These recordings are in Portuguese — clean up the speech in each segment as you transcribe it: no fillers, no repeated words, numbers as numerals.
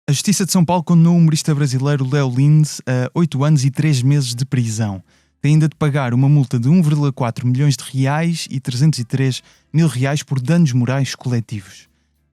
A Justiça de São Paulo condenou o humorista brasileiro Léo Lins a 8 anos e 3 meses de prisão. Tem ainda de pagar uma multa de 1,4 milhões de reais e 303 mil reais por danos morais coletivos.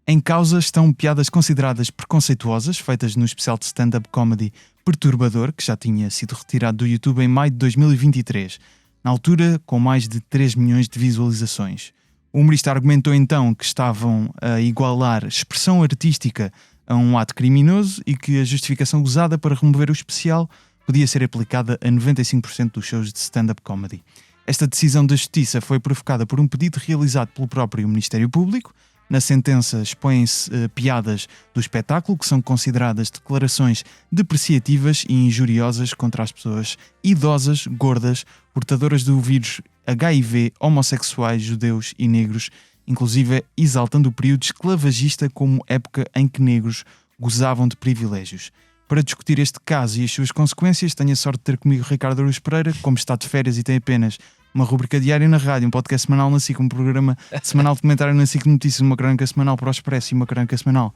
Em causa estão piadas consideradas preconceituosas, feitas no especial de stand-up comedy Perturbador, que já tinha sido retirado do YouTube em maio de 2023, na altura com mais de 3 milhões de visualizações. O humorista argumentou então que estavam a igualar expressão artística a um ato criminoso e que a justificação usada para remover o especial podia ser aplicada a 95% dos shows de stand-up comedy. Esta decisão da Justiça foi provocada por um pedido realizado pelo próprio Ministério Público. Na sentença expõem-se piadas do espetáculo que são consideradas declarações depreciativas e injuriosas contra as pessoas idosas, gordas, portadoras do vírus HIV, homossexuais, judeus e negros, inclusive exaltando o período esclavagista como época em que negros gozavam de privilégios. Para discutir este caso e as suas consequências, tenho a sorte de ter comigo Ricardo Araújo Pereira, que, como está de férias e tem apenas uma rubrica diária na rádio, um podcast semanal na SIC, um programa semanal de comentário na SIC Notícias, uma crónica semanal para o Expresso e uma crónica semanal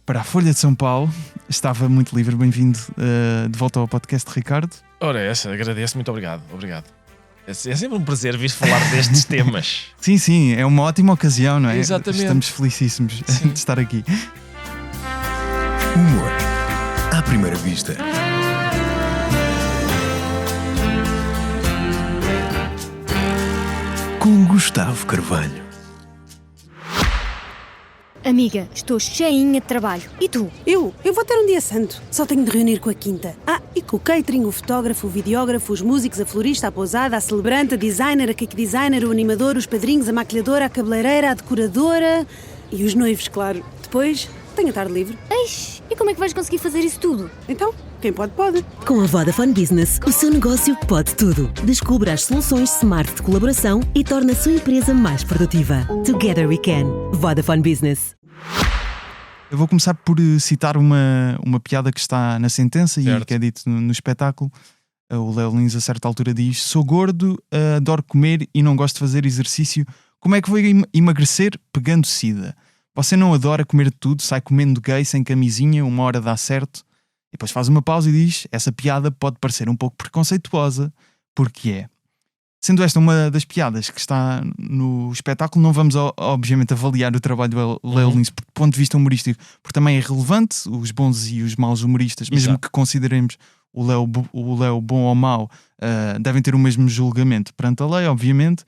para a Folha de São Paulo. Estava muito livre, bem-vindo de volta ao podcast, Ricardo. Ora, essa, agradeço, muito obrigado. É sempre um prazer vir falar destes temas. Sim, é uma ótima ocasião, não é? Exatamente. Estamos felicíssimos de estar aqui. Humor à primeira vista. Com Gustavo Carvalho. Amiga, estou cheinha de trabalho. E tu? Eu vou ter um dia santo. Só tenho de reunir com a quinta. E com o catering, o fotógrafo, o videógrafo, os músicos, a florista, a pousada, a celebrante, a designer, a cake designer, o animador, os padrinhos, a maquilhadora, a cabeleireira, a decoradora e os noivos, claro. Depois, tenho a tarde livre. Eish, e como é que vais conseguir fazer isso tudo? Então, quem pode, pode. Com a Vodafone Business, o seu negócio pode tudo. Descubra as soluções smart de colaboração e torne a sua empresa mais produtiva. Together we can. Vodafone Business. Eu vou começar por citar uma piada que está na sentença e que é dito no espetáculo. O Léo Lins a certa altura diz: sou gordo, adoro comer e não gosto de fazer exercício. Como é que vou emagrecer? Pegando sida. Você não adora comer tudo, sai comendo gay sem camisinha, uma hora dá certo. E depois faz uma pausa e diz: essa piada pode parecer um pouco preconceituosa, porque é. Sendo esta uma das piadas que está no espetáculo, não vamos obviamente avaliar o trabalho do Léo Lins do ponto de vista humorístico, porque também é relevante, os bons e os maus humoristas, mesmo que consideremos o Léo bom ou mau, devem ter o mesmo julgamento perante a lei, obviamente.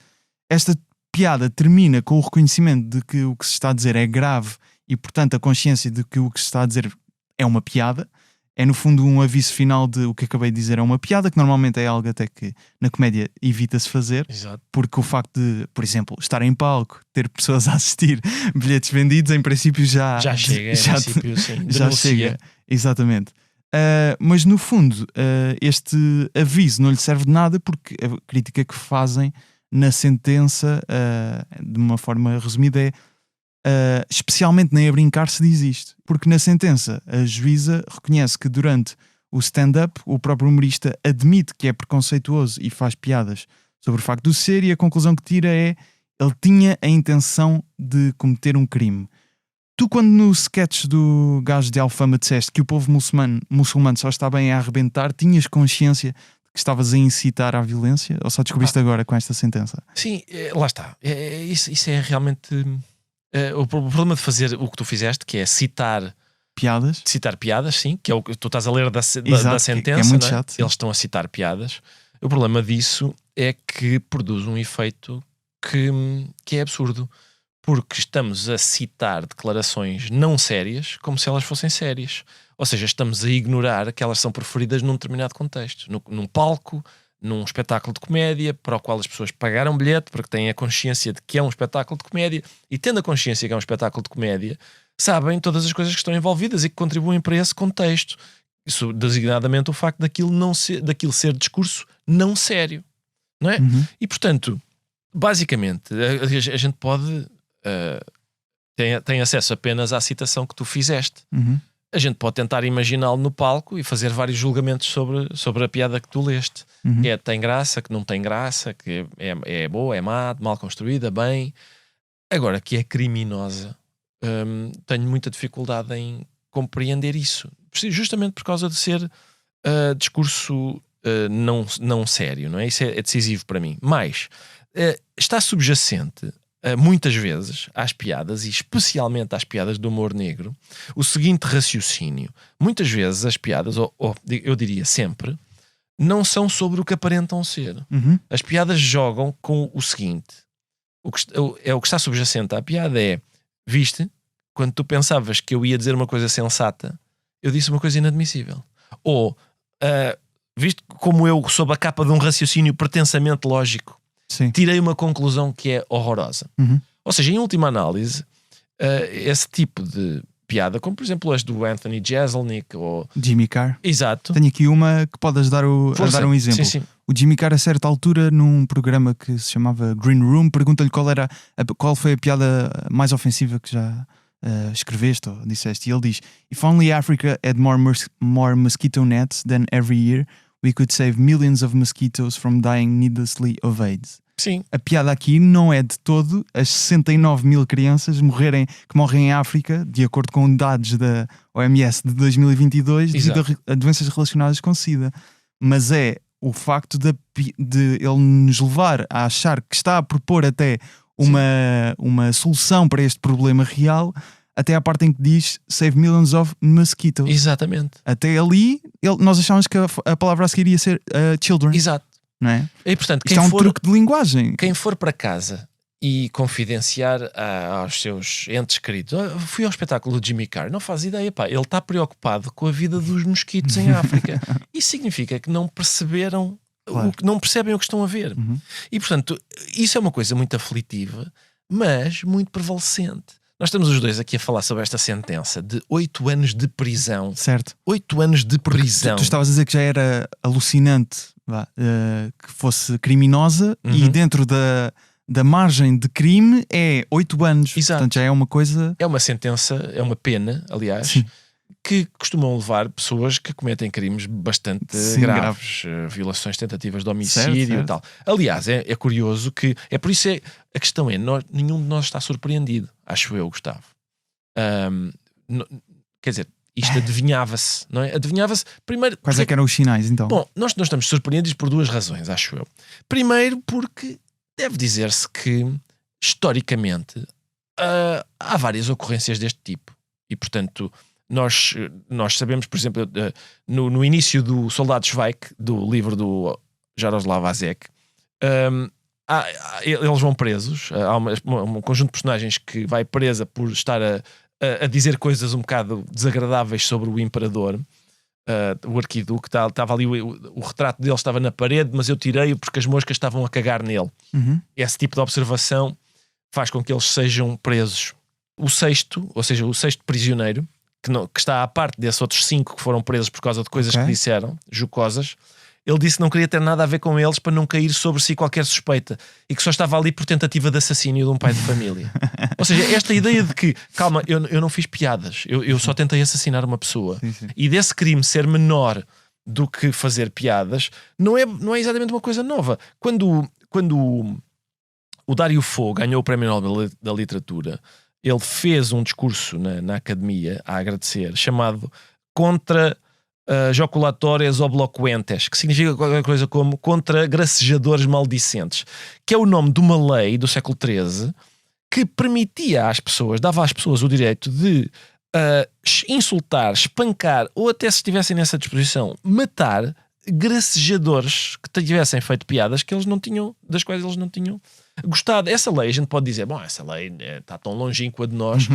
Esta piada termina com o reconhecimento de que o que se está a dizer é grave e, portanto, a consciência de que o que se está a dizer é uma piada. É, no fundo, um aviso final de o que acabei de dizer é uma piada, que normalmente é algo até que na comédia evita-se fazer. Exato. Porque o facto de, por exemplo, estar em palco, ter pessoas a assistir, bilhetes vendidos, em princípio já chega. Já chega, exatamente. Mas no fundo, este aviso não lhe serve de nada, porque a crítica que fazem na sentença, de uma forma resumida, é especialmente nem a brincar se diz isto, porque na sentença a juíza reconhece que durante o stand-up o próprio humorista admite que é preconceituoso e faz piadas sobre o facto de ser, e a conclusão que tira é: ele tinha a intenção de cometer um crime. Tu, quando no sketch do gajo de Alfama disseste que o povo muçulmano só está bem a arrebentar, tinhas consciência de que estavas a incitar à violência, ou só descobriste agora com esta sentença? Sim, lá está. Isso é realmente o problema de fazer o que tu fizeste, que é citar piadas, sim, que é o que tu estás a ler da sentença, que é muito chato, eles estão a citar piadas. O problema disso é que produz um efeito que é absurdo, porque estamos a citar declarações não sérias como se elas fossem sérias. Ou seja, estamos a ignorar que elas são preferidas num determinado contexto, num palco, num espetáculo de comédia para o qual as pessoas pagaram bilhete porque têm a consciência de que é um espetáculo de comédia, e tendo a consciência que é um espetáculo de comédia, sabem todas as coisas que estão envolvidas e que contribuem para esse contexto. Isso designadamente o facto daquilo ser discurso não sério, não é? E portanto, basicamente, a gente pode tem acesso apenas à citação que tu fizeste. A gente pode tentar imaginá-lo no palco e fazer vários julgamentos sobre a piada que tu leste. Que tem graça, que não tem graça, que é boa, é má, mal construída, bem. Agora, que é criminosa, tenho muita dificuldade em compreender isso, justamente por causa de ser discurso não sério, não é? Isso é decisivo para mim. Mas está subjacente muitas vezes às piadas, e especialmente às piadas do humor negro, o seguinte raciocínio: muitas vezes as piadas, ou eu diria sempre, não são sobre o que aparentam ser. As piadas jogam com o seguinte: o que está subjacente à piada é: viste, quando tu pensavas que eu ia dizer uma coisa sensata, eu disse uma coisa inadmissível. Ou viste como eu, sob a capa de um raciocínio pretensamente lógico, sim, tirei uma conclusão que é horrorosa. Ou seja, em última análise, esse tipo de piada, como por exemplo as do Anthony Jeselnik ou Jimmy Carr. Exato. Tenho aqui uma que pode ajudar a dar um exemplo. Sim. O Jimmy Carr, a certa altura, num programa que se chamava Green Room, pergunta-lhe qual foi a piada mais ofensiva que já escreveste ou disseste, e ele diz: If only Africa had more mosquito nets than every year, we could save millions of mosquitoes from dying needlessly of AIDS. Sim. A piada aqui não é de todo as 69 mil crianças que morrem em África, de acordo com dados da OMS de 2022, devido a doenças relacionadas com SIDA. Mas é o facto de ele nos levar a achar que está a propor até uma solução para este problema real, até à parte em que diz save millions of mosquitoes. Exatamente. Até ali, nós achávamos que a palavra a seguir ia ser children. Exato. Não é? E, portanto, isto é um truque de linguagem. Quem for para casa e confidenciar aos seus entes queridos: fui ao espetáculo do Jimmy Carr, não faz ideia, pá, ele está preocupado com a vida dos mosquitos em África. Isso significa que não perceberam, claro, não percebem o que estão a ver. E portanto, isso é uma coisa muito aflitiva, mas muito prevalecente. Nós estamos os dois aqui a falar sobre esta sentença de 8 anos de prisão. Certo. 8 anos de prisão. Tu estavas a dizer que já era alucinante que fosse criminosa, e dentro da margem de crime é 8 anos. Exato. Portanto, já é uma coisa... É uma sentença, é uma pena, aliás, sim, que costumam levar pessoas que cometem crimes bastante graves. Violações, tentativas de homicídio, certo. E tal. Aliás, é curioso que... É por isso a questão é, nenhum de nós está surpreendido, acho eu, Gustavo. Quer dizer, isto adivinhava-se, não é? Adivinhava-se primeiro... Quais é que eram os sinais, então? Bom, nós estamos surpreendidos por duas razões, acho eu. Primeiro, porque deve dizer-se que, historicamente, há várias ocorrências deste tipo. E, portanto, nós sabemos, por exemplo, no início do Soldado Schweik, do livro do Jaroslav Hasek, eles vão presos. Há um conjunto de personagens que vai presa por estar a dizer coisas um bocado desagradáveis sobre o imperador, o arquiduque. Estava ali, o retrato dele estava na parede, mas eu tirei-o porque as moscas estavam a cagar nele. Esse tipo de observação faz com que eles sejam presos. O sexto prisioneiro, que está à parte desses outros 5 que foram presos por causa de coisas que disseram, jocosas, ele disse que não queria ter nada a ver com eles para não cair sobre si qualquer suspeita, e que só estava ali por tentativa de assassínio de um pai de família. Ou seja, esta ideia de que, calma, eu não fiz piadas, eu só tentei assassinar uma pessoa. Sim. E desse crime ser menor do que fazer piadas não é exatamente uma coisa nova. Quando o Dario Fo ganhou o Prémio Nobel da Literatura, ele fez um discurso na academia a agradecer, chamado Contra Joculatórias Obloquentes, que significa qualquer coisa como contra gracejadores maldicentes, que é o nome de uma lei do século XIII que permitia às pessoas, dava às pessoas o direito de insultar, espancar, ou até, se estivessem nessa disposição, matar gracejadores que tivessem feito piadas que eles não tinham, das quais eles não tinham gostado. Essa lei, a gente pode dizer, bom, essa lei está tão longínqua de nós.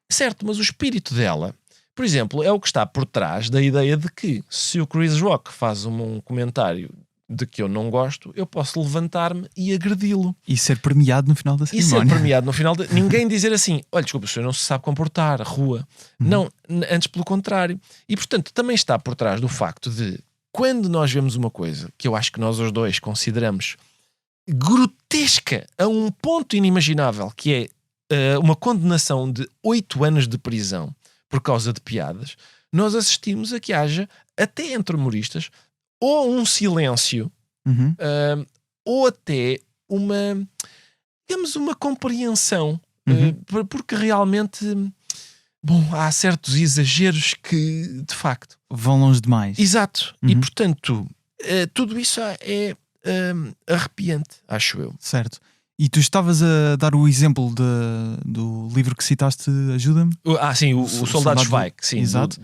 Certo, mas o espírito dela, por exemplo, é o que está por trás da ideia de que, se o Chris Rock faz um comentário de que eu não gosto, eu posso levantar-me e agredi-lo. E ser premiado no final da cerimónia. E ser premiado no final ninguém dizer assim, olha, desculpa, o senhor não se sabe comportar, rua. Não, antes pelo contrário. E, portanto, também está por trás do facto de, quando nós vemos uma coisa que eu acho que nós os dois consideramos grotesca a um ponto inimaginável, que é uma condenação de 8 anos de prisão por causa de piadas, nós assistimos a que haja, até entre humoristas, ou um silêncio, ou até digamos, uma compreensão, porque realmente Bom, há certos exageros que, de facto, vão longe demais. Exato. E, portanto, tudo isso é arrepiante, acho eu. Certo. E tu estavas a dar o exemplo do livro que citaste, ajuda-me? Sim, o Soldado Zweig. Sim, exato.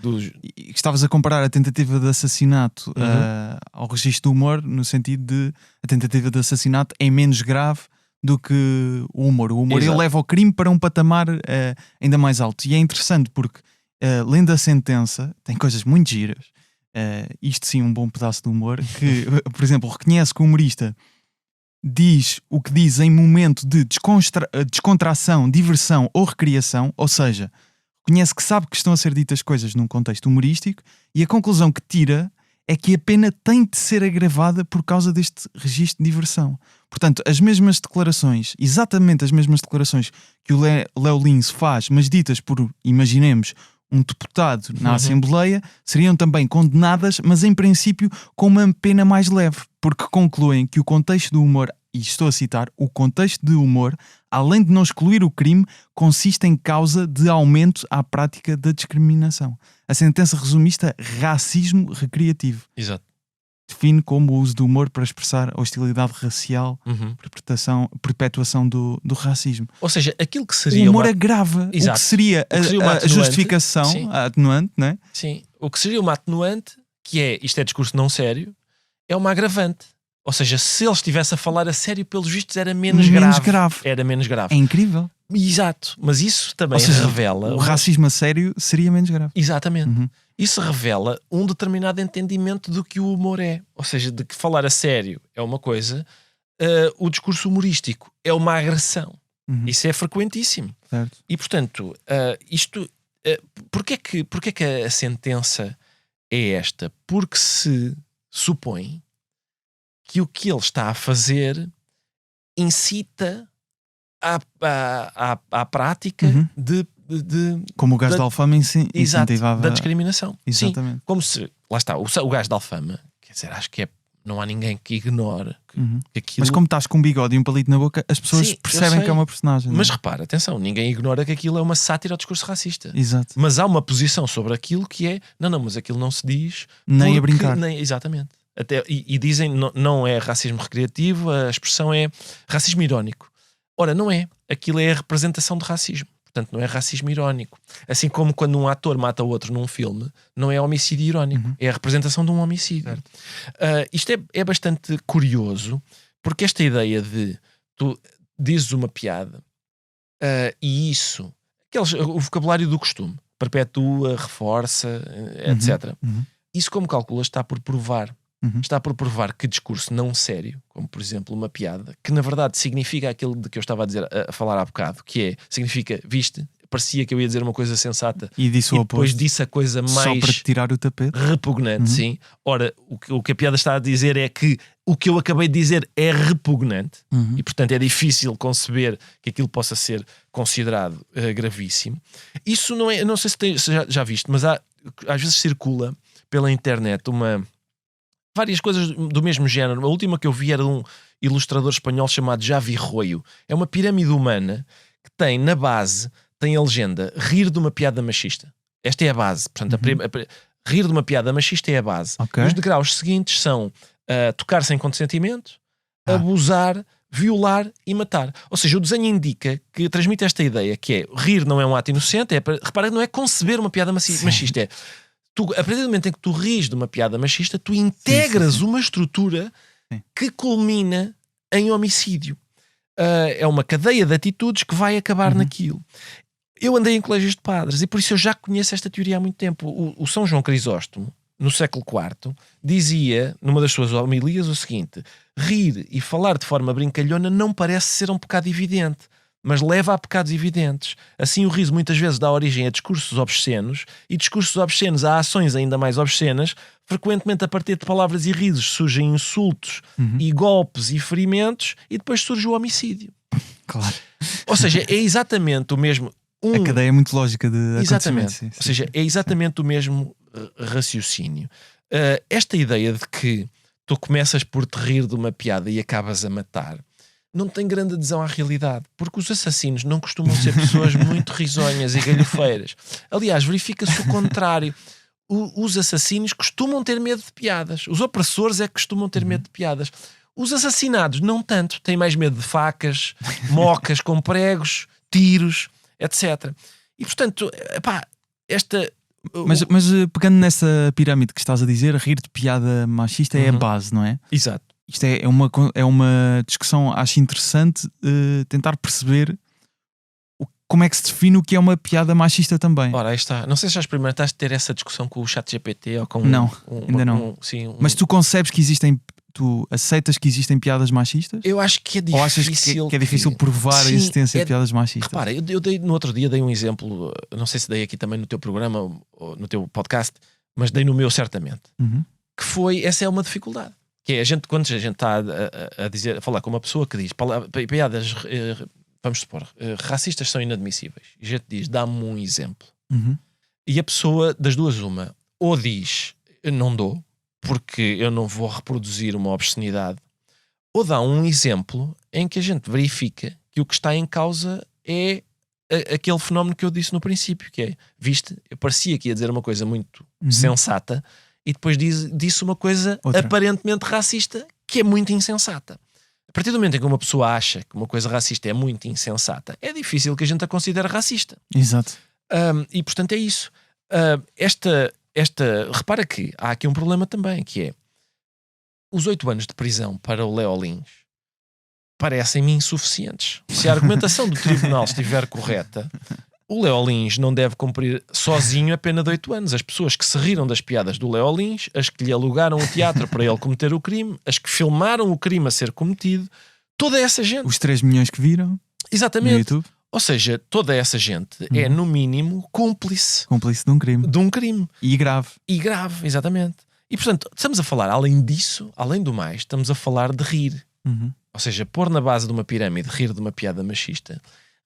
E estavas a comparar a tentativa de assassinato ao registro do humor, no sentido de a tentativa de assassinato é menos grave do que o humor. O humor ele leva o crime para um patamar ainda mais alto. E é interessante porque, lendo a sentença, tem coisas muito giras. Isto sim, um bom pedaço de humor, que, por exemplo, reconhece que o humorista diz o que diz em momento de descontração, diversão ou recriação, ou seja, reconhece que sabe que estão a ser ditas coisas num contexto humorístico, e a conclusão que tira é que a pena tem de ser agravada por causa deste registro de diversão. Portanto, as mesmas declarações, exatamente as mesmas declarações que o Léo Lins faz, mas ditas por, imaginemos, um deputado na Assembleia, seriam também condenadas, mas em princípio com uma pena mais leve, porque concluem que o contexto do humor, e estou a citar, o contexto de humor, além de não excluir o crime, consiste em causa de aumento à prática da discriminação. A sentença resumista racismo recreativo. Exato. Define como o uso do humor para expressar a hostilidade racial, perpetuação do racismo. Ou seja, aquilo que seria... O humor agrava. Exato. O que seria a justificação, a atenuante, não é? Sim. O que seria uma atenuante, que é, isto é discurso não sério, é uma agravante. Ou seja, se ele estivesse a falar a sério, pelos vistos era menos grave. Era menos grave. É incrível. Exato. Mas isso também revela... O racismo a sério seria menos grave. Exatamente. Isso revela um determinado entendimento do que o humor é. Ou seja, de que falar a sério é uma coisa, o discurso humorístico é uma agressão. Isso é frequentíssimo. Certo. E, portanto, porquê que a sentença é esta? Porque se supõe que o que ele está a fazer incita à prática de como o gajo da Alfama incentivava da discriminação. Exatamente. Sim, como se, lá está, o gajo da Alfama, quer dizer, acho que não há ninguém que ignore que aquilo... Mas como estás com um bigode e um palito na boca, as pessoas percebem que é uma personagem. Mas repara, atenção, ninguém ignora que aquilo é uma sátira ao discurso racista. Exato. Mas há uma posição sobre aquilo que é, não, mas aquilo não se diz nem a brincar. Exatamente. E dizem, não é racismo recreativo, a expressão é racismo irónico. Ora, não é. Aquilo é a representação de racismo. Portanto, não é racismo irónico. Assim como quando um ator mata outro num filme, não é homicídio irónico. É a representação de um homicídio. Isto é bastante curioso, porque esta ideia de tu dizes uma piada e isso, o vocabulário do costume, perpetua, reforça, etc. Isso, como calculas, está por provar. Está por provar que discurso não sério, como por exemplo uma piada, que na verdade significa aquilo de que eu estava a falar há bocado, que é, significa, viste, parecia que eu ia dizer uma coisa sensata e depois disse a coisa mais só para te tirar o tapete, repugnante, sim. Ora, o que a piada está a dizer é que o que eu acabei de dizer é repugnante e portanto é difícil conceber que aquilo possa ser considerado gravíssimo. Isso não é, não sei se já viste, mas às vezes circula pela internet várias coisas do mesmo género. A última que eu vi era de um ilustrador espanhol chamado Javi Royo. É uma pirâmide humana que tem na base, tem a legenda rir de uma piada machista. Esta é a base. Portanto, rir de uma piada machista é a base. Os degraus seguintes são tocar sem consentimento, abusar, violar e matar. Ou seja, o desenho indica que transmite esta ideia que é, rir não é um ato inocente, repara, não é conceber uma piada machista, é a partir do momento em que tu ris de uma piada machista, tu integras uma estrutura que culmina em homicídio. É uma cadeia de atitudes que vai acabar naquilo. Eu andei em colégios de padres e por isso eu já conheço esta teoria há muito tempo. O São João Crisóstomo, no século IV, dizia, numa das suas homilias, o seguinte: rir e falar de forma brincalhona não parece ser um pecado evidente, mas leva a pecados evidentes. Assim, o riso muitas vezes dá origem a discursos obscenos, e discursos obscenos a ações ainda mais obscenas. Frequentemente, a partir de palavras e risos, surgem insultos e golpes e ferimentos, e depois surge o homicídio. Claro. Ou seja, é exatamente o mesmo... A cadeia é muito lógica de exatamente. Ou seja, é exatamente o mesmo raciocínio. Esta ideia de que tu começas por te rir de uma piada e acabas a matar, não tem grande adesão à realidade, porque os assassinos não costumam ser pessoas muito risonhas e galhofeiras. Aliás, verifica-se o contrário. Os assassinos costumam ter medo de piadas. Os opressores é que costumam ter medo de piadas. Os assassinados, não tanto. Têm mais medo de facas, mocas com pregos, tiros, etc. E, portanto, pá, Mas pegando nessa pirâmide que estás a dizer, rir de piada machista é a base, não é? Exato. Isto é uma discussão, acho interessante, tentar perceber como é que se define o que é uma piada machista também. Ora, aí está. Não sei se já experimentaste ter essa discussão com o ChatGPT ou com... Não, ainda não. Mas tu concebes que existem... Tu aceitas que existem piadas machistas? Eu acho que é difícil. Ou achas que é difícil provar a existência de piadas machistas? Repara, no outro dia dei um exemplo, não sei se dei aqui também no teu programa ou no teu podcast, mas dei no meu certamente. Que foi, essa é uma dificuldade. Que é quando a gente está a falar com uma pessoa que diz piadas, vamos supor, racistas são inadmissíveis. E a gente diz, dá-me um exemplo. E a pessoa, das duas uma, ou diz, não dou, porque eu não vou reproduzir uma obscenidade, ou dá um exemplo em que a gente verifica que o que está em causa é aquele fenómeno que eu disse no princípio, que é, viste, eu parecia que ia dizer uma coisa muito sensata e depois disse uma coisa aparentemente racista que é muito insensata. A partir do momento em que uma pessoa acha que uma coisa racista é muito insensata, é difícil que a gente a considere racista. Exato. E portanto é isso. Repara que há aqui um problema também, que é os 8 anos de prisão para o Leo Lins parecem-me insuficientes. Se a argumentação do tribunal estiver correta, o Leo Lins não deve cumprir sozinho a pena de 8 anos. As pessoas que se riram das piadas do Leo Lins, as que lhe alugaram o teatro para ele cometer o crime, as que filmaram o crime a ser cometido, toda essa gente. Os 3 milhões que viram. Exatamente. No YouTube. Ou seja, toda essa gente é, no mínimo, cúmplice. Cúmplice de um crime. De um crime. E grave. E grave, exatamente. E, portanto, estamos a falar, além disso, além do mais, estamos a falar de rir. Ou seja, pôr na base de uma pirâmide, rir de uma piada machista.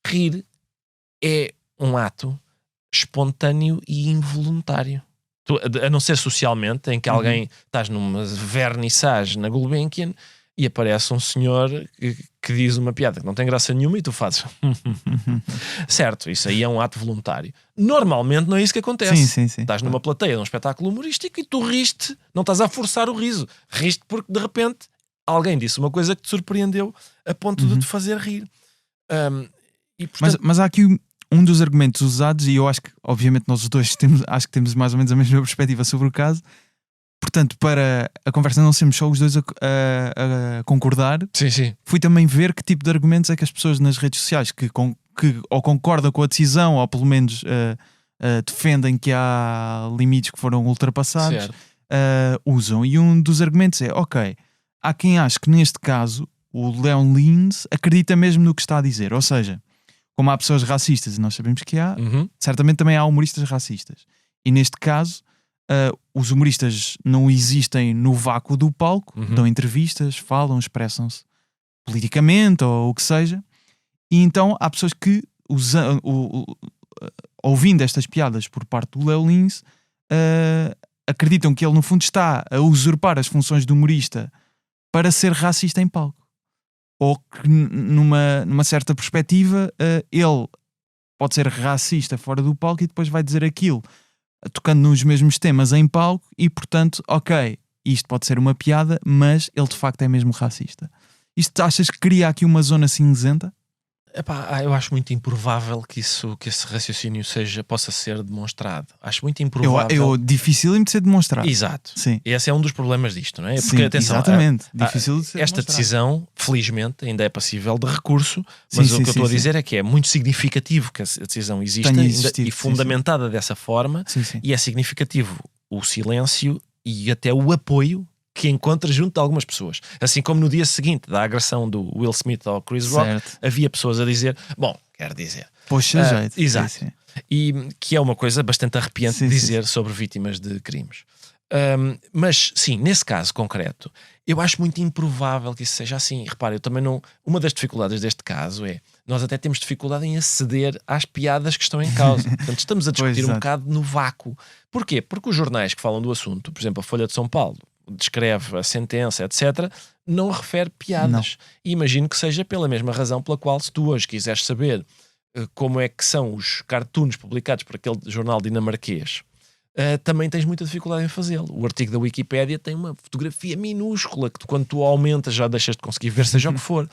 Rir é um ato espontâneo e involuntário. A não ser socialmente, em que alguém, estás numa vernissage na Gulbenkian e aparece um senhor que diz uma piada que não tem graça nenhuma e tu fazes certo, isso aí é um ato voluntário. Normalmente não é isso que acontece. Sim. Estás numa plateia de um espetáculo humorístico e tu riste, não estás a forçar o riso, riste porque de repente alguém disse uma coisa que te surpreendeu a ponto de te fazer rir. E, portanto... mas há aqui um dos argumentos usados, e eu acho que obviamente nós os dois acho que temos mais ou menos a mesma perspectiva sobre o caso. Portanto, para a conversa não sermos só os dois a concordar, fui também ver que tipo de argumentos é que as pessoas nas redes sociais que ou concordam com a decisão ou pelo menos defendem que há limites que foram ultrapassados, usam. E um dos argumentos é, ok, há quem ache que neste caso o Leon Lins acredita mesmo no que está a dizer. Ou seja, como há pessoas racistas e nós sabemos que há, certamente também há humoristas racistas. E neste caso... os humoristas não existem no vácuo do palco, dão entrevistas, falam, expressam-se politicamente ou o que seja, e então há pessoas que ouvindo estas piadas por parte do Leo Lins acreditam que ele no fundo está a usurpar as funções do humorista para ser racista em palco, ou que numa certa perspectiva ele pode ser racista fora do palco e depois vai dizer aquilo tocando nos mesmos temas em palco e, portanto, ok, isto pode ser uma piada, mas ele de facto é mesmo racista. Isto achas que cria aqui uma zona cinzenta? Eu acho muito improvável que esse raciocínio possa ser demonstrado. Acho muito improvável. Difícil de ser demonstrado. Exato. Sim. Esse é um dos problemas disto, não é? Porque, sim, atenção, exatamente. Difícil de ser esta demonstrado. decisão, felizmente, ainda é passível de recurso, mas o que eu estou a dizer é que é muito significativo que a decisão exista e fundamentada dessa forma, e é significativo o silêncio e até o apoio que encontra junto de algumas pessoas. Assim como no dia seguinte da agressão do Will Smith ao Chris Rock, havia pessoas a dizer, quer dizer... Poxa, jeito. Exato. Sim. E que é uma coisa bastante arrepiante dizer sobre vítimas de crimes. Mas, sim, nesse caso concreto, eu acho muito improvável que isso seja assim. Repare, eu também não... Uma das dificuldades deste caso é... Nós até temos dificuldade em aceder às piadas que estão em causa. Portanto, estamos a discutir um bocado no vácuo. Porquê? Porque os jornais que falam do assunto, por exemplo, a Folha de São Paulo, descreve a sentença, etc., não refere piadas. E imagino que seja pela mesma razão pela qual, se tu hoje quiseres saber como é que são os cartoons publicados por aquele jornal dinamarquês, também tens muita dificuldade em fazê-lo. O artigo da Wikipédia tem uma fotografia minúscula que quando tu aumentas já deixas de conseguir ver, seja o que for.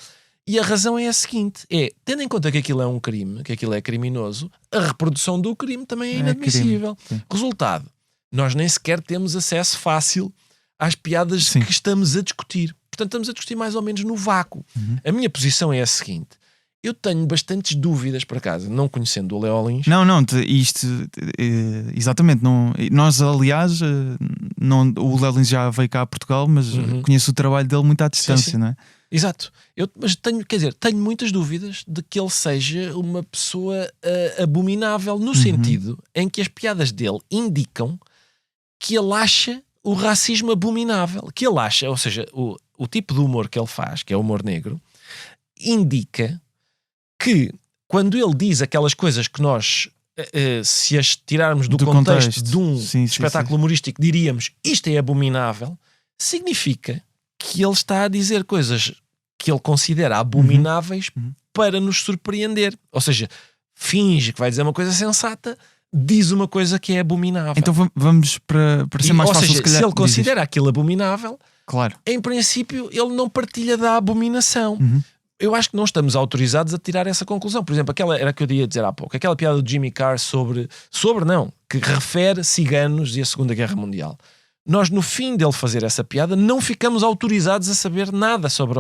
E a razão é a seguinte, tendo em conta que aquilo é um crime, que aquilo é criminoso, a reprodução do crime também é inadmissível. Resultado, nós nem sequer temos acesso fácil às piadas que estamos a discutir. Portanto, estamos a discutir mais ou menos no vácuo. A minha posição é a seguinte: eu tenho bastantes dúvidas, por acaso, não conhecendo o Léo Lins. Exatamente. Nós, aliás, o Léo Lins já veio cá a Portugal, mas conheço o trabalho dele muito à distância, não é? Exato. Mas tenho muitas dúvidas de que ele seja uma pessoa abominável, no sentido em que as piadas dele indicam que ele acha o racismo abominável. Que ele acha, ou seja, o tipo de humor que ele faz, que é o humor negro, indica que quando ele diz aquelas coisas que nós, se as tirarmos do contexto de um espetáculo humorístico, diríamos isto é abominável, significa que ele está a dizer coisas que ele considera abomináveis para nos surpreender. Ou seja, finge que vai dizer uma coisa sensata, diz uma coisa que é abominável. Então vamos para ser mais fácil, se calhar, se ele considera aquilo abominável, em princípio ele não partilha da abominação. Eu acho que não estamos autorizados a tirar essa conclusão. Por exemplo, aquela era que eu ia dizer há pouco, aquela piada do Jimmy Carr que refere ciganos e a Segunda Guerra Mundial. Nós, no fim dele fazer essa piada, não ficamos autorizados a saber nada sobre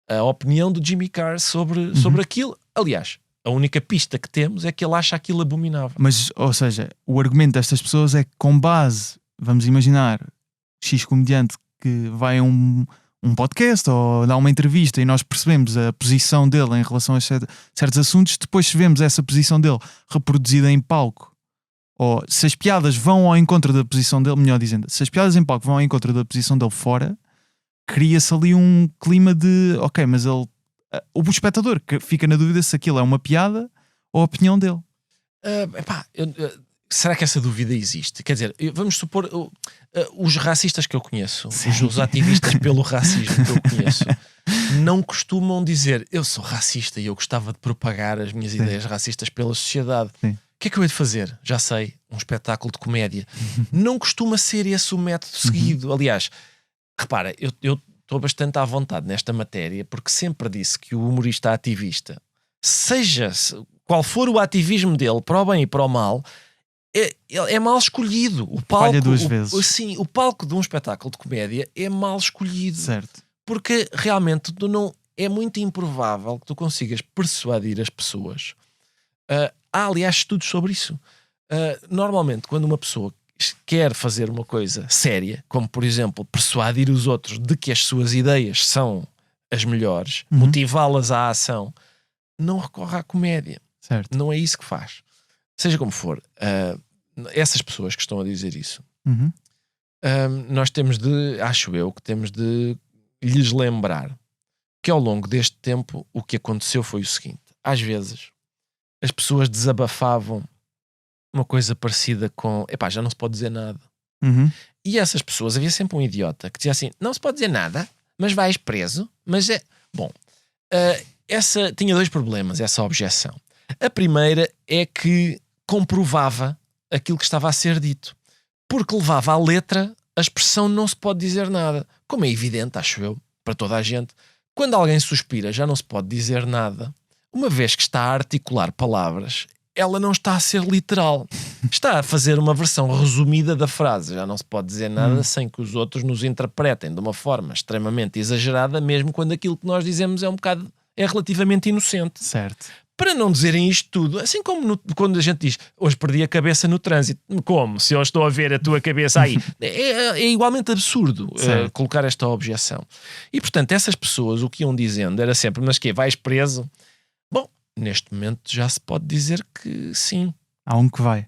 a opinião do Jimmy Carr sobre aquilo. Aliás, a única pista que temos é que ele acha aquilo abominável. Mas, ou seja, o argumento destas pessoas é que, com base, vamos imaginar, X comediante que vai a um podcast ou dá uma entrevista e nós percebemos a posição dele em relação a certos assuntos, depois se vemos essa posição dele reproduzida em palco, ou se as piadas vão ao encontro da posição dele, melhor dizendo, se as piadas em palco vão ao encontro da posição dele fora, cria-se ali um clima de ok, mas o espectador que fica na dúvida se aquilo é uma piada ou a opinião dele. Será que essa dúvida existe? Quer dizer, vamos supor, os racistas que eu conheço, os ativistas pelo racismo que eu conheço, não costumam dizer eu sou racista e eu gostava de propagar as minhas ideias racistas pela sociedade. O que é que eu hei de fazer? Já sei, um espetáculo de comédia. Não costuma ser esse o método seguido. Aliás, repara, eu estou bastante à vontade nesta matéria porque sempre disse que o humorista ativista, seja qual for o ativismo dele, para o bem e para o mal, é mal escolhido. O palco, falha duas vezes. Sim, o palco de um espetáculo de comédia é mal escolhido. Certo. Porque realmente é muito improvável que tu consigas persuadir as pessoas. Há, aliás, estudos sobre isso. Normalmente, quando uma pessoa quer fazer uma coisa séria, como, por exemplo, persuadir os outros de que as suas ideias são as melhores, motivá-las à ação, não recorre à comédia. Certo. Não é isso que faz. Seja como for, essas pessoas que estão a dizer isso, nós temos acho eu, que temos de lhes lembrar que ao longo deste tempo o que aconteceu foi o seguinte: às vezes as pessoas desabafavam uma coisa parecida com já não se pode dizer nada. E essas pessoas, havia sempre um idiota que dizia assim: não se pode dizer nada, mas vais preso. Mas essa tinha dois problemas, essa objeção. A primeira é que comprovava aquilo que estava a ser dito, porque levava à letra a expressão não se pode dizer nada. Como é evidente, acho eu, para toda a gente, quando alguém suspira já não se pode dizer nada. Uma vez que está a articular palavras, ela não está a ser literal. Está a fazer uma versão resumida da frase. Já não se pode dizer nada sem que os outros nos interpretem de uma forma extremamente exagerada, mesmo quando aquilo que nós dizemos é relativamente inocente. Certo. Para não dizerem isto tudo, assim como quando a gente diz hoje perdi a cabeça no trânsito. Como? Se eu estou a ver a tua cabeça aí. É igualmente absurdo colocar esta objeção. E portanto essas pessoas o que iam dizendo era sempre: mas que vais preso? Bom, neste momento já se pode dizer que sim. Há um que vai.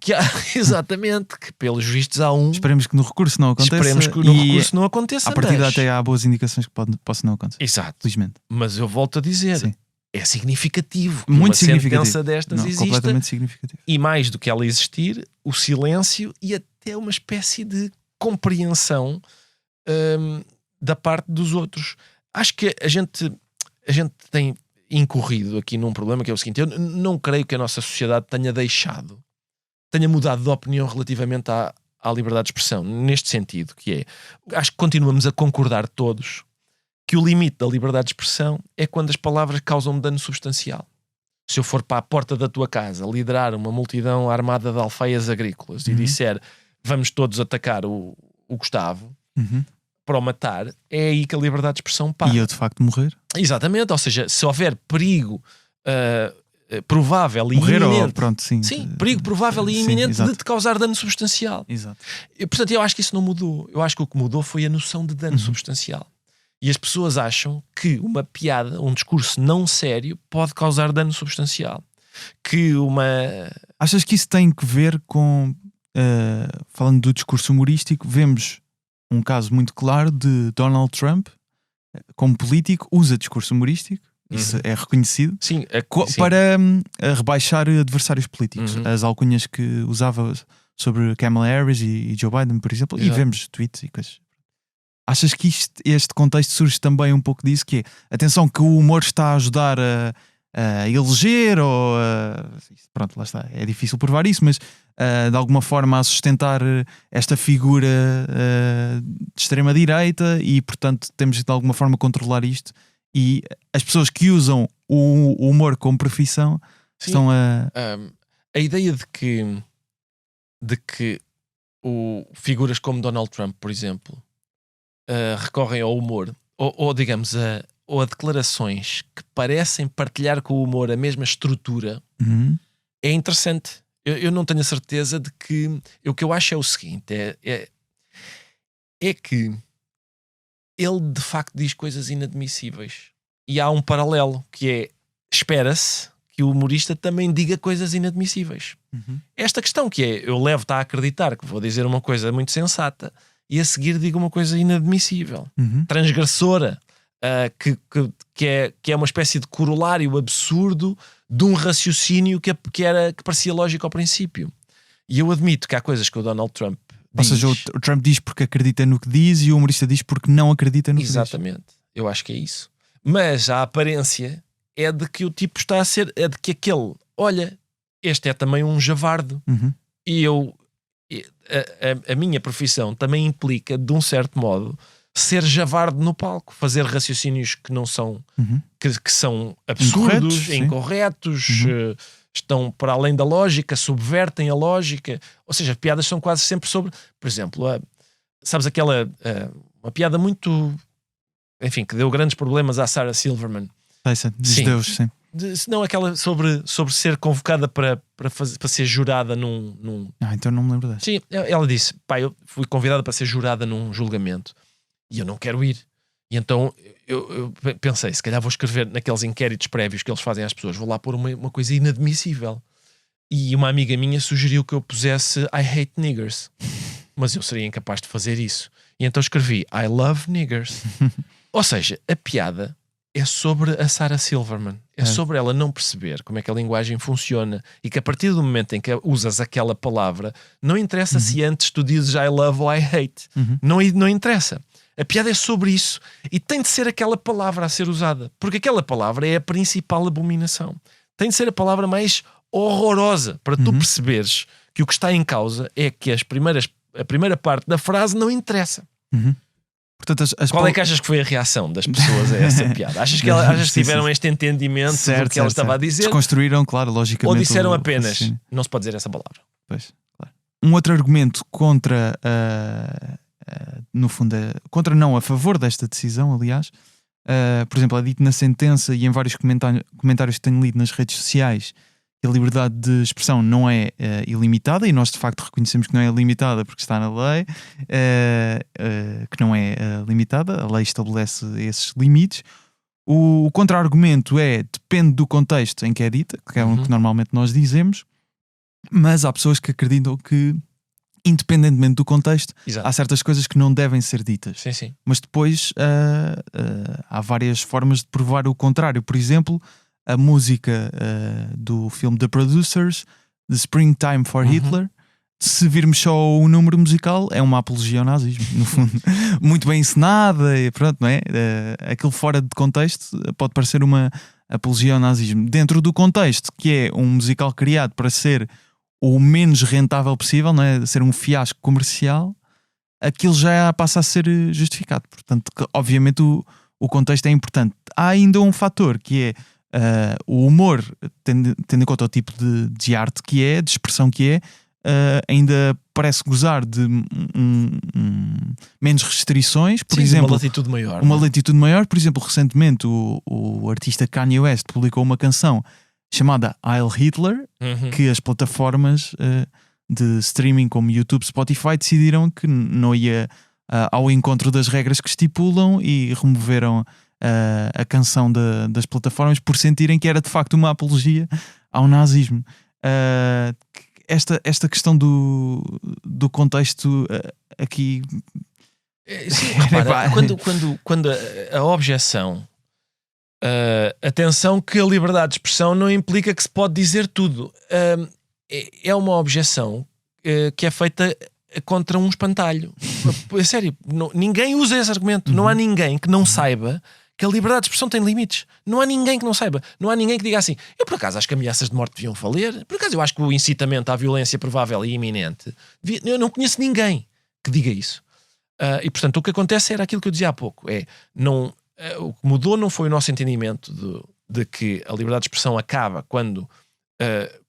Exatamente, que pelos vistos há um. Esperemos que no recurso não aconteça. Esperemos que no recurso não aconteça. A partir até há boas indicações que possa não acontecer. Exato. Felizmente. Mas eu volto a dizer, é significativo. Muito uma significativo. Sentença destas existe. Completamente significativo. E mais do que ela existir, o silêncio e até uma espécie de compreensão da parte dos outros. Acho que a gente tem incorrido aqui num problema que é o seguinte: eu não creio que a nossa sociedade tenha mudado de opinião relativamente à liberdade de expressão, neste sentido, que é, acho que continuamos a concordar todos que o limite da liberdade de expressão é quando as palavras causam dano substancial. Se eu for para a porta da tua casa liderar uma multidão armada de alfaias agrícolas e disser vamos todos atacar o Gustavo para o matar, é aí que a liberdade de expressão para. E eu de facto morrer. Exatamente, ou seja, se houver perigo provável e morrer iminente, ou, pronto, sim, perigo provável e iminente de te causar dano substancial. Exato. Portanto, eu acho que isso não mudou. Eu acho que o que mudou foi a noção de dano substancial. E as pessoas acham que uma piada, um discurso não sério, pode causar dano substancial. Achas que isso tem que ver com, falando do discurso humorístico, vemos um caso muito claro de Donald Trump, como político, usa discurso humorístico, isso é reconhecido, sim. Para rebaixar adversários políticos. As alcunhas que usava sobre Kamala Harris e Joe Biden, por exemplo, e vemos tweets e coisas. Achas que este contexto surge também um pouco disso, que é, atenção, que o humor está a ajudar a eleger ou pronto, lá está, é difícil provar isso, mas de alguma forma a sustentar esta figura de extrema-direita e portanto temos de alguma forma controlar isto, e as pessoas que usam o humor como profissão estão a ideia de que figuras como Donald Trump, por exemplo, recorrem ao humor ou digamos ou a declarações que parecem partilhar com o humor a mesma estrutura, é interessante. Eu não tenho a certeza de que... O que eu acho é o seguinte, é que ele de facto diz coisas inadmissíveis. E há um paralelo, que é, espera-se que o humorista também diga coisas inadmissíveis. Esta questão que é, eu levo-te a acreditar que vou dizer uma coisa muito sensata e a seguir digo uma coisa inadmissível, transgressora, que é uma espécie de corolário absurdo de um raciocínio que parecia lógico ao princípio. E eu admito que há coisas que o Donald Trump diz... Ou seja, o Trump diz porque acredita no que diz e o humorista diz porque não acredita no que diz. Exatamente, eu acho que é isso. Mas a aparência é de que o tipo está a ser... É de que aquele... Olha, este é também um javardo. E a minha profissão também implica, de um certo modo, ser javardo no palco, fazer raciocínios que não são que são absurdos, incorretos, estão para além da lógica, subvertem a lógica. Ou seja, as piadas são quase sempre sobre, por exemplo, sabes aquela uma piada muito, enfim, que deu grandes problemas à Sarah Silverman. Dos deuses, sim. Não, aquela sobre ser convocada para ser jurada num... então não me lembro dessa. Sim, ela disse, eu fui convidada para ser jurada num julgamento e eu não quero ir. E então eu pensei, se calhar vou escrever naqueles inquéritos prévios que eles fazem às pessoas, vou lá pôr uma coisa inadmissível. E uma amiga minha sugeriu que eu pusesse I hate niggers, mas eu seria incapaz de fazer isso. E então escrevi I love niggers. Ou seja, a piada é sobre a Sarah Silverman. É sobre ela não perceber como é que a linguagem funciona e que a partir do momento em que usas aquela palavra, não interessa se antes tu dizes I love ou I hate. Não interessa. A piada é sobre isso e tem de ser aquela palavra a ser usada, porque aquela palavra é a principal abominação. Tem de ser a palavra mais horrorosa para tu perceberes que o que está em causa é que a primeira parte da frase não interessa. Portanto, qual é que achas que foi a reação das pessoas a essa piada? Achas que tiveram este entendimento do que ela estava a dizer? Desconstruíram, claro, logicamente. Ou disseram apenas, não se pode dizer essa palavra. Pois, claro. Um outro argumento contra, no fundo, a favor desta decisão, aliás, por exemplo, é dito na sentença e em vários comentários que tenho lido nas redes sociais, que a liberdade de expressão não é ilimitada, e nós de facto reconhecemos que não é ilimitada porque está na lei, que não é limitada, a lei estabelece esses limites. O contra-argumento depende do contexto em que é dita, que é o que normalmente nós dizemos, mas há pessoas que acreditam que, independentemente do contexto, há certas coisas que não devem ser ditas. Sim. Mas depois há várias formas de provar o contrário. Por exemplo, a música do filme The Producers, The Springtime for Hitler, se virmos só o número musical, é uma apologia ao nazismo, no fundo. Muito bem encenada e pronto, não é? Aquilo fora de contexto pode parecer uma apologia ao nazismo. Dentro do contexto, que é um musical criado para ser o menos rentável possível, não é? Ser um fiasco comercial, aquilo já passa a ser justificado. Portanto, obviamente o contexto é importante. Há ainda um fator que é o humor, tendo em conta o tipo de arte que é, de expressão que é, ainda parece gozar de menos restrições, por exemplo, uma latitude maior. Por exemplo, recentemente o artista Kanye West publicou uma canção chamada Heil Hitler, que as plataformas de streaming como YouTube, Spotify decidiram que não ia ao encontro das regras que estipulam e removeram a canção das plataformas por sentirem que era de facto uma apologia ao nazismo. Esta questão do contexto aqui... Sim, repara, quando a objeção, atenção que a liberdade de expressão não implica que se pode dizer tudo, é uma objeção que é feita contra um espantalho. É sério, ninguém usa esse argumento. Não há ninguém que não saiba que a liberdade de expressão tem limites. Não há ninguém que não saiba. Não há ninguém que diga assim: eu por acaso acho que ameaças de morte deviam valer, por acaso eu acho que o incitamento à violência provável e iminente eu não conheço ninguém que diga isso. E portanto o que acontece era aquilo que eu dizia há pouco, o que mudou não foi o nosso entendimento de que a liberdade de expressão acaba quando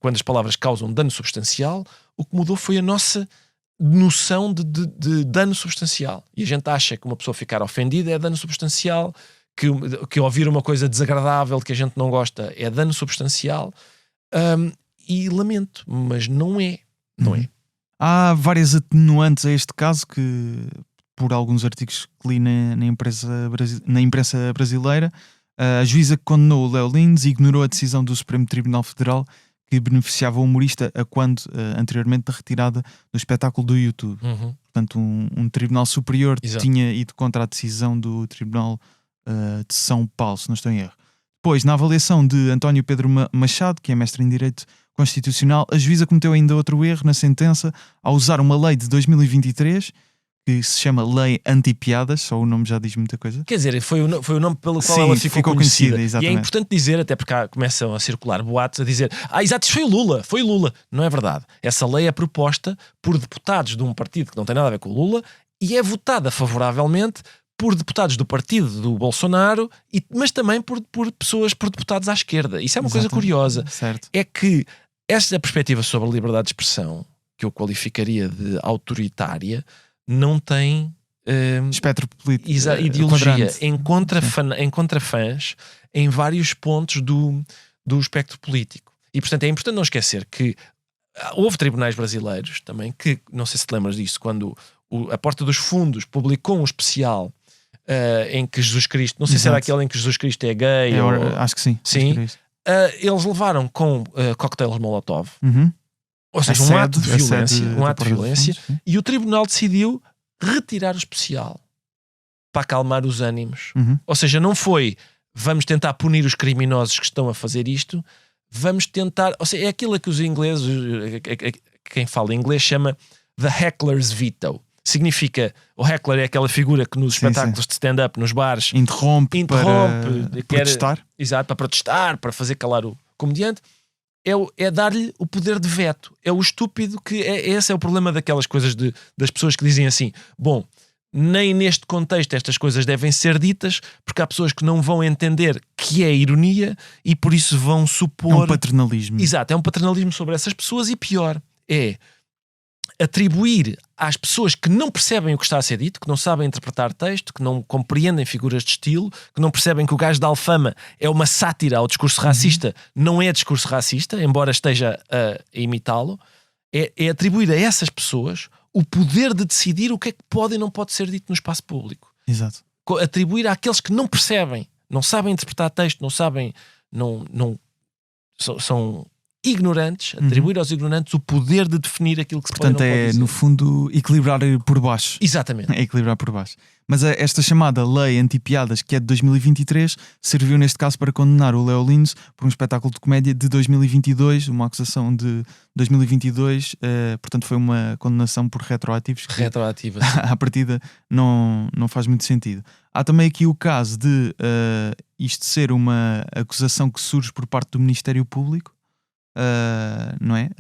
as palavras causam dano substancial. O que mudou foi a nossa noção de dano substancial, e a gente acha que uma pessoa ficar ofendida é dano substancial, que ouvir uma coisa desagradável que a gente não gosta é dano substancial, e lamento, mas não é. Há várias atenuantes a este caso que, por alguns artigos que li na imprensa brasileira, a juíza que condenou o Léo Lins ignorou a decisão do Supremo Tribunal Federal que beneficiava o humorista anteriormente da retirada do espetáculo do YouTube. Portanto, um tribunal superior tinha ido contra a decisão do Tribunal de São Paulo, se não estou em erro. Depois, na avaliação de António Pedro Machado, que é mestre em Direito Constitucional, a juíza cometeu ainda outro erro na sentença ao usar uma lei de 2023 que se chama Lei Anti-Piadas, só o nome já diz muita coisa. Quer dizer, foi o nome pelo qual ela ficou conhecida. E é importante dizer, até porque começam a circular boatos a dizer: exato, foi o Lula. Não é verdade. Essa lei é proposta por deputados de um partido que não tem nada a ver com o Lula e é votada favoravelmente por deputados do partido do Bolsonaro, mas também por deputados à esquerda. Isso é uma coisa curiosa. Certo. É que esta perspectiva sobre a liberdade de expressão, que eu qualificaria de autoritária, não tem espectro político, ideologia. Encontra fãs em vários pontos do espectro político. E portanto é importante não esquecer que houve tribunais brasileiros também que, não sei se te lembras disso, quando a Porta dos Fundos publicou um especial em que Jesus Cristo, não sei se era aquele em que Jesus Cristo é gay, acho que sim. Eles levaram com coquetéis Molotov, ou seja, um ato de violência, e o tribunal decidiu retirar o especial para acalmar os ânimos. Ou seja, não foi vamos tentar punir os criminosos que estão a fazer isto, vamos tentar, ou seja, é aquilo que os ingleses, quem fala inglês chama the heckler's veto. Significa, o heckler é aquela figura que nos espetáculos de stand-up, nos bares, interrompe para protestar. Exato, para protestar, para fazer calar o comediante. É dar-lhe o poder de veto. É o estúpido que... Esse é o problema daquelas coisas das pessoas que dizem assim: bom, nem neste contexto estas coisas devem ser ditas, porque há pessoas que não vão entender que é ironia e por isso vão supor... É um paternalismo. Exato, é um paternalismo sobre essas pessoas, e pior, é atribuir às pessoas que não percebem o que está a ser dito, que não sabem interpretar texto, que não compreendem figuras de estilo, que não percebem que o gajo da Alfama é uma sátira ao discurso racista, não é discurso racista, embora esteja a imitá-lo, é atribuir a essas pessoas o poder de decidir o que é que pode e não pode ser dito no espaço público. Exato. Atribuir àqueles que não percebem, não sabem interpretar texto, não sabem, são ignorantes, atribuir aos ignorantes o poder de definir aquilo que se pode e não pode dizer. Portanto, no fundo, equilibrar por baixo. Exatamente. É equilibrar por baixo. Mas esta chamada lei anti-piadas, que é de 2023, serviu neste caso para condenar o Leo Lins por um espetáculo de comédia de 2022, uma acusação de 2022, portanto foi uma condenação por retroativos. Retroativa. À partida não faz muito sentido. Há também aqui o caso de isto ser uma acusação que surge por parte do Ministério Público, não é?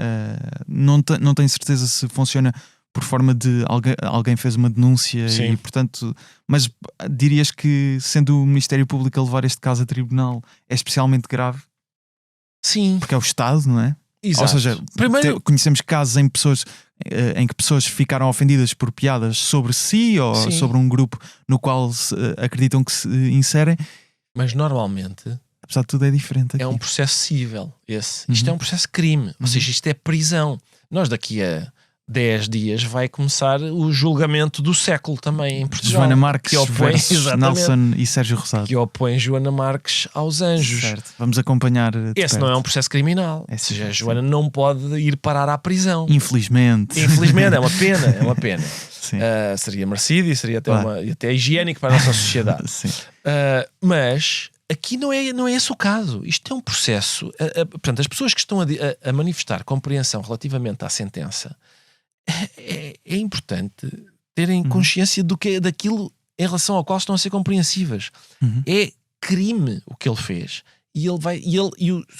Não tenho certeza se funciona por forma de alguém fez uma denúncia. Sim. E portanto, mas dirias que sendo o Ministério Público a levar este caso a tribunal é especialmente grave? Sim. Porque é o Estado, não é? Exato. Ou seja, conhecemos casos em que pessoas ficaram ofendidas por piadas sobre si ou Sim. sobre um grupo no qual acreditam que se inserem. Mas normalmente, apesar de tudo, é diferente aqui. É um processo cível esse. Isto é um processo de crime, ou seja, isto é prisão. Nós daqui a 10 dias vai começar o julgamento do século também em Portugal. Joana Marques que opõe, versus Nelson e Sérgio Rosado. Que opõe Joana Marques aos anjos. Certo. Vamos acompanhar. Esse não é um processo criminal. Ou seja, a Joana não pode ir parar à prisão. Infelizmente. Infelizmente, é uma pena. É uma pena. Seria merecido e seria até higiênico para a nossa sociedade. Sim. Mas aqui não é esse o caso. Isto é um processo. Portanto, as pessoas que estão a manifestar compreensão relativamente à sentença, é importante terem consciência daquilo em relação ao qual estão a ser compreensivas. É crime o que ele fez. E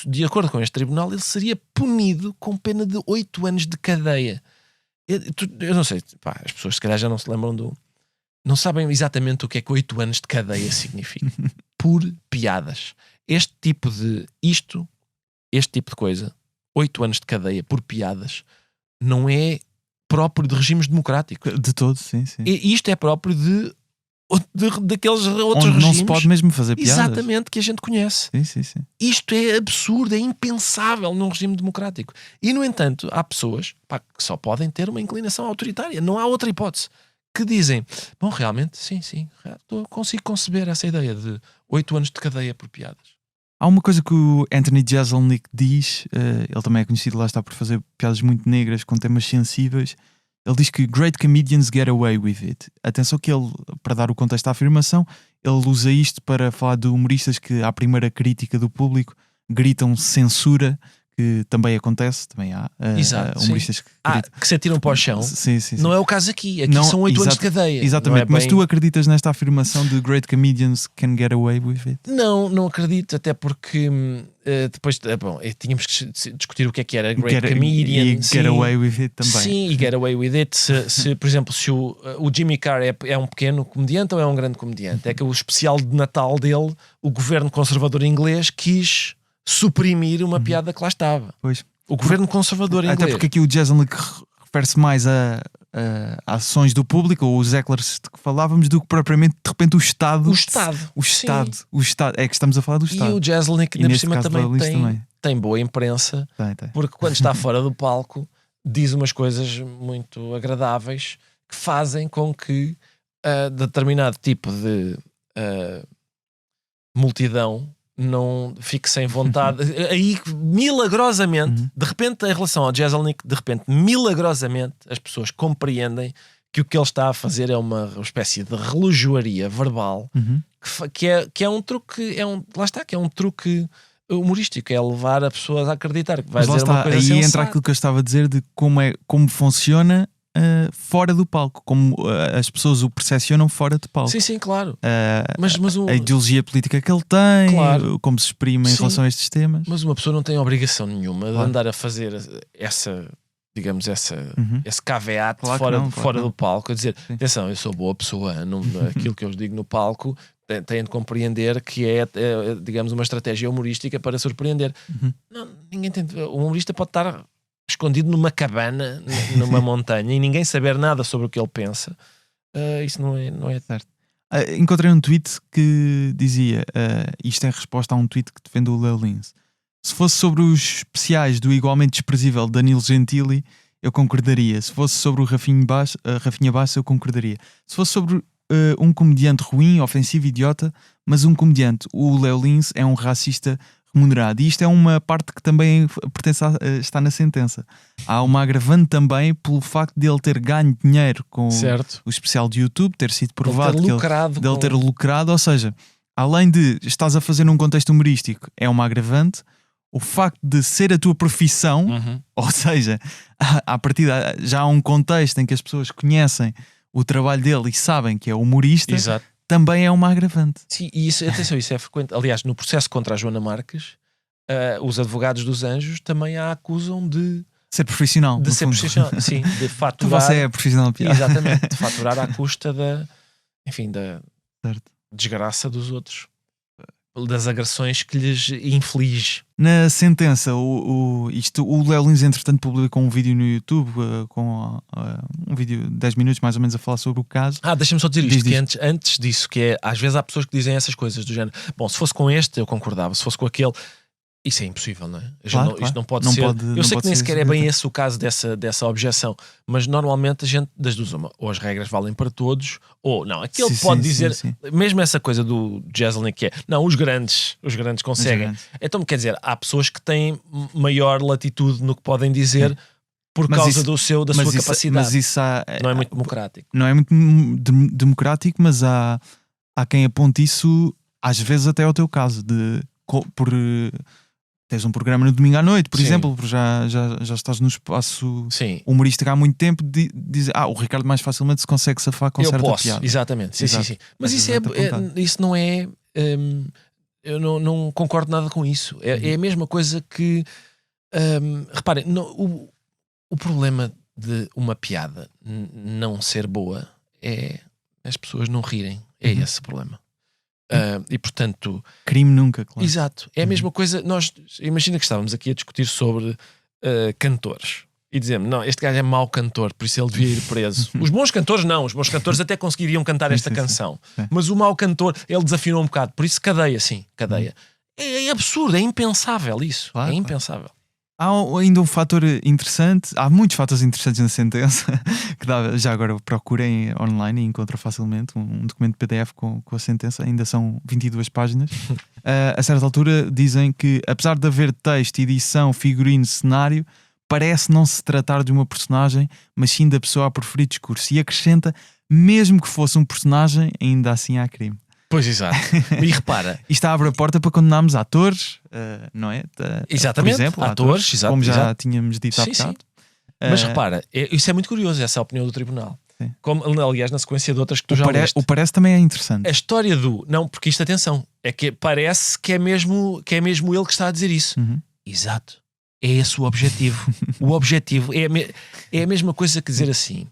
de acordo com este tribunal, ele seria punido com pena de 8 anos de cadeia. Eu não sei, as pessoas se calhar já não se lembram não sabem exatamente o que é que 8 anos de cadeia significa. Por piadas. Este tipo de coisa, 8 anos de cadeia por piadas, não é próprio de regimes democráticos. De todo, sim. E isto é próprio daqueles outros onde regimes. Não se pode mesmo fazer piadas. Exatamente, que a gente conhece. Sim. Isto é absurdo, é impensável num regime democrático. E, no entanto, há pessoas que só podem ter uma inclinação autoritária. Não há outra hipótese. Que dizem, bom, realmente, sim, consigo conceber essa ideia de 8 anos de cadeia por piadas. Há uma coisa que o Anthony Jeselnik diz, ele também é conhecido, lá está, por fazer piadas muito negras com temas sensíveis. Ele diz que great comedians get away with it. Atenção que ele, para dar o contexto à afirmação, ele usa isto para falar de humoristas que, à primeira crítica do público, gritam censura, que também acontece, também há humoristas que se atiram para o chão. Sim. Não é o caso aqui. Aqui são 8 anos de cadeia. Exatamente, mas tu acreditas nesta afirmação de great comedians can get away with it? Não acredito, até porque depois tínhamos que discutir o que era great comedian e get away with it também. Sim, e get away with it. Se por exemplo, se o Jimmy Carr é um pequeno comediante ou é um grande comediante? É que o especial de Natal dele, o governo conservador inglês quis suprimir uma piada que lá estava. Pois. O governo conservador inglês. Até porque aqui o Jeselnik refere-se mais a ações do público, ou os hecklers de que falávamos, do que propriamente, de repente, o Estado. O Estado. É que estamos a falar do Estado. E o Jeselnik, ainda por cima, também tem boa imprensa, porque quando está fora do palco diz umas coisas muito agradáveis que fazem com que determinado tipo de multidão não fique sem vontade. Aí, milagrosamente, de repente, em relação ao Jeselnik, milagrosamente, as pessoas compreendem que o que ele está a fazer é uma espécie de relojoaria verbal, que é um truque, que é um truque humorístico, é levar as pessoas a acreditar que vai dizer uma coisa sensata. Aí entra aquilo que eu estava a dizer de como funciona fora do palco, como as pessoas o percepcionam fora do palco. Sim, claro. Mas a ideologia política que ele tem, como se exprime em relação a estes temas. Mas uma pessoa não tem obrigação nenhuma de andar a fazer esse caveat fora do palco, a dizer, atenção, eu sou boa pessoa, aquilo que eu digo no palco têm de compreender que é, digamos, uma estratégia humorística para surpreender. Não, ninguém tem. O humorista pode estar escondido numa cabana, numa montanha, e ninguém saber nada sobre o que ele pensa. Isso não é certo. Encontrei um tweet que dizia, isto é resposta a um tweet que defende o Leo Lins: se fosse sobre os especiais do igualmente desprezível Danilo Gentili, eu concordaria. Se fosse sobre o Rafinha Bassa, eu concordaria. Se fosse sobre um comediante ruim, ofensivo, idiota, mas um comediante, o Leo Lins é um racista remunerado. E isto é uma parte que também está na sentença. Há uma agravante também pelo facto de ele ter ganho dinheiro com o especial de YouTube, ter sido provado de ele ter lucrado. Ou seja, além de estás a fazer num contexto humorístico, é uma agravante. O facto de ser a tua profissão, ou seja, à partida já há um contexto em que as pessoas conhecem o trabalho dele e sabem que é humorista. Exato. Também é uma agravante. Sim, e atenção, isso é frequente. Aliás, no processo contra a Joana Marques, os advogados dos Anjos também a acusam de ser profissional. De ser profissional, sim, de faturar. Você é profissional de piada. Exatamente, de faturar à custa da certo. Desgraça dos outros, das agressões que lhes inflige. Na sentença, o Léo Lins, entretanto, publicou um vídeo no YouTube com um vídeo de 10 minutos mais ou menos a falar sobre o caso. Deixa-me só dizer isto, que antes disso, que é, às vezes há pessoas que dizem essas coisas do género, bom, se fosse com este eu concordava, se fosse com aquele, isso é impossível, não é? Claro. Isto não pode ser. Eu sei que nem sequer é bem esse o caso dessa objeção, mas normalmente a gente, das duas uma, ou as regras valem para todos, ou não, aquele pode dizer, mesmo essa coisa do Jeselnik que é, não, os grandes conseguem. Então, quer dizer, há pessoas que têm maior latitude no que podem dizer por causa da sua capacidade. Mas isso não é muito democrático. Não é muito democrático, mas há quem aponte isso, às vezes até ao teu caso, tens um programa no domingo à noite, por exemplo, porque já estás no espaço humorístico há muito tempo, dizer o Ricardo mais facilmente se consegue safar com certa piada. Exatamente, sim. Mas isso não é... eu não concordo nada com isso. É a mesma coisa que... reparem, o problema de uma piada não ser boa é as pessoas não rirem. É esse o problema. E portanto... Crime nunca, claro. Exato. É a mesma coisa. Imagina que estávamos aqui a discutir sobre cantores e dizemos, não, este gajo é mau cantor, por isso ele devia ir preso. Os bons cantores não. Os bons cantores até conseguiriam cantar esta canção. Mas o mau cantor, ele desafinou um bocado. Por isso cadeia, sim. Cadeia. É absurdo, é impensável isso. É impensável. Há ainda um fator interessante, há muitos fatores interessantes na sentença que já agora procurem online e encontram facilmente um documento PDF com a sentença, ainda são 22 páginas. A certa altura dizem que, apesar de haver texto, edição, figurino, cenário, parece não se tratar de uma personagem, mas sim da pessoa a proferir discurso, e acrescenta, mesmo que fosse um personagem, ainda assim há crime. Pois, exato. E repara, isto abre a porta para condenarmos atores, não é? Exatamente, por exemplo, atores, exato, como já tínhamos dito há bocado. Mas repara, isso é muito curioso, essa opinião do tribunal. Como, aliás, na sequência de outras que tu já leste. O parece também é interessante. A história não, porque isto, atenção, é que parece que é mesmo ele que está a dizer isso. Exato. É esse o objetivo. O objetivo é a mesma coisa que dizer assim.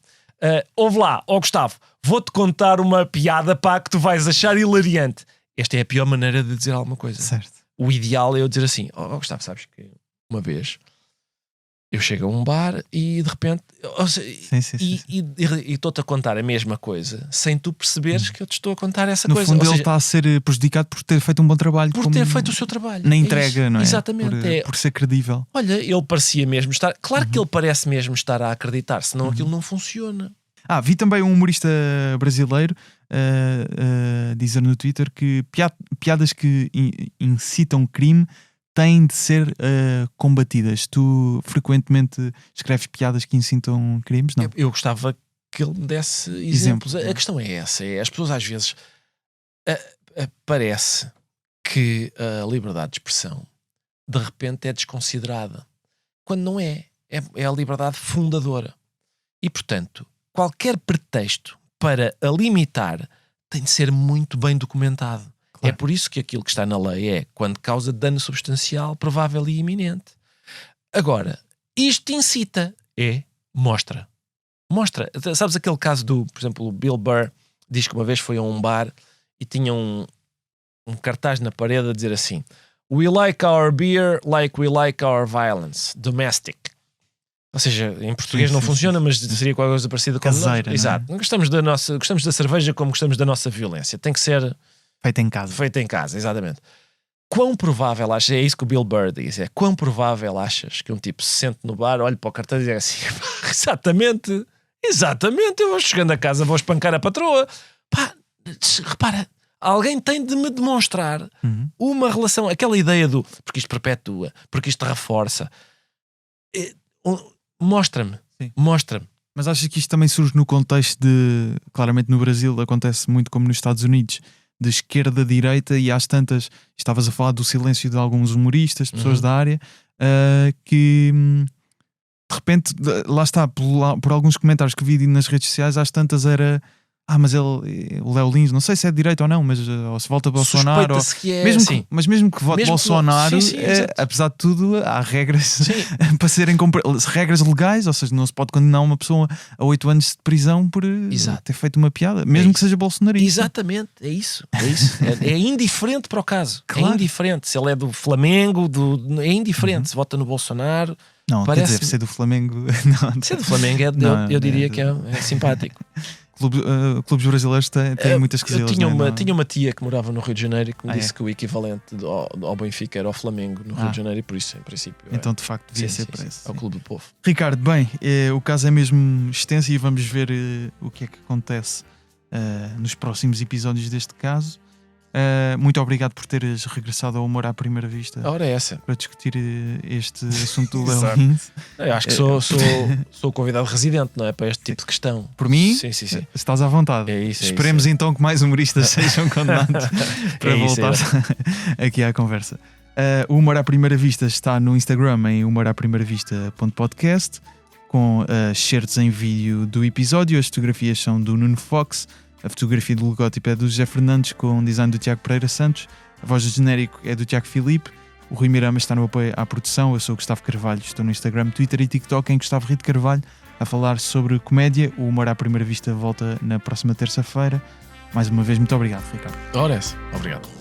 Ouve lá, Gustavo, vou-te contar uma piada que tu vais achar hilariante. Esta é a pior maneira de dizer alguma coisa. Certo. O ideal é eu dizer assim, Gustavo, sabes que uma vez eu chego a um bar e de repente e estou-te a contar a mesma coisa sem tu perceberes que eu te estou a contar essa coisa. No fundo, ele está a ser prejudicado por ter feito um bom trabalho. Por ter feito o seu trabalho. Na entrega, não é? Exatamente. Por ser credível. Olha, ele parecia mesmo estar... Claro que ele parece mesmo estar a acreditar, senão aquilo não funciona. Vi também um humorista brasileiro dizer no Twitter que piadas que incitam crime têm de ser combatidas. Tu frequentemente escreves piadas que incitam crimes? Não? Eu gostava que ele me desse exemplos. A questão é essa. As pessoas às vezes parece que a liberdade de expressão de repente é desconsiderada. Quando não é. É a liberdade fundadora. E portanto, qualquer pretexto para a limitar tem de ser muito bem documentado. Claro. É por isso que aquilo que está na lei é quando causa dano substancial, provável e iminente. Agora, isto incita, mostra. Sabes aquele caso por exemplo, o Bill Burr diz que uma vez foi a um bar e tinha um cartaz na parede a dizer assim: "We like our beer like we like our violence, domestic." Ou seja, em português não funciona, mas seria qualquer coisa parecida com caseira. Exato. Gostamos da cerveja como gostamos da nossa violência. Tem que ser feita em casa. Exatamente. Quão provável achas, é isso que o Bill Burr diz, quão provável achas que um tipo se sente no bar, olhe para o cartaz e diga assim: exatamente, eu vou chegando a casa, vou espancar a patroa. Repara, Alguém tem de me demonstrar uma relação, aquela ideia do porque isto perpetua, porque isto reforça. Mostra-me. Mas achas que isto também surge no contexto de, claramente no Brasil acontece muito como nos Estados Unidos, de esquerda a direita, e às tantas, estavas a falar do silêncio de alguns humoristas, pessoas da área, que de repente, lá está, por alguns comentários que vi nas redes sociais, às tantas era... mas o Léo Lins, não sei se é de direita ou não, mas ou se volta Bolsonaro, mas mesmo que vote Bolsonaro, apesar de tudo, há regras para serem regras legais, ou seja, não se pode condenar uma pessoa a 8 anos de prisão por ter feito uma piada, mesmo que seja bolsonarista. Exatamente, é isso. É indiferente para o caso. Claro. É indiferente. Se ele é do Flamengo, é indiferente. Se vota no Bolsonaro. Não, quer dizer, ser do Flamengo. Ser do Flamengo eu diria que é simpático. Clubes brasileiros têm muitas quesilhas. Tinha uma tia que morava no Rio de Janeiro que me disse que o equivalente ao Benfica era ao Flamengo no Rio de Janeiro, e por isso, em princípio. Então, de facto, devia ser para isso. Ao Clube do Povo. Ricardo, bem, o caso é mesmo extenso e vamos ver o que é que acontece nos próximos episódios deste caso. Muito obrigado por teres regressado ao Humor à Primeira Vista. A hora é essa. Para discutir este assunto do Léo Lins. Eu acho que sou o convidado residente, não é? Para este tipo de questão. Por mim, sim. Estás à vontade. É isso, Esperemos então que mais humoristas sejam condenados para voltar aqui à conversa. O Humor à Primeira Vista está no Instagram em humoraprimeiravista.podcast, com excertos em vídeo do episódio. As fotografias são do Nuno Fox. A fotografia do logótipo é do José Fernandes, com o design do Tiago Pereira Santos. A voz do genérico é do Tiago Filipe. O Rui Mirama está no apoio à produção. Eu sou o Gustavo Carvalho, estou no Instagram, Twitter e TikTok em Gustavo Rito Carvalho, a falar sobre comédia. O Humor à Primeira Vista volta na próxima terça-feira. Mais uma vez, muito obrigado, Ricardo. Ora, obrigado.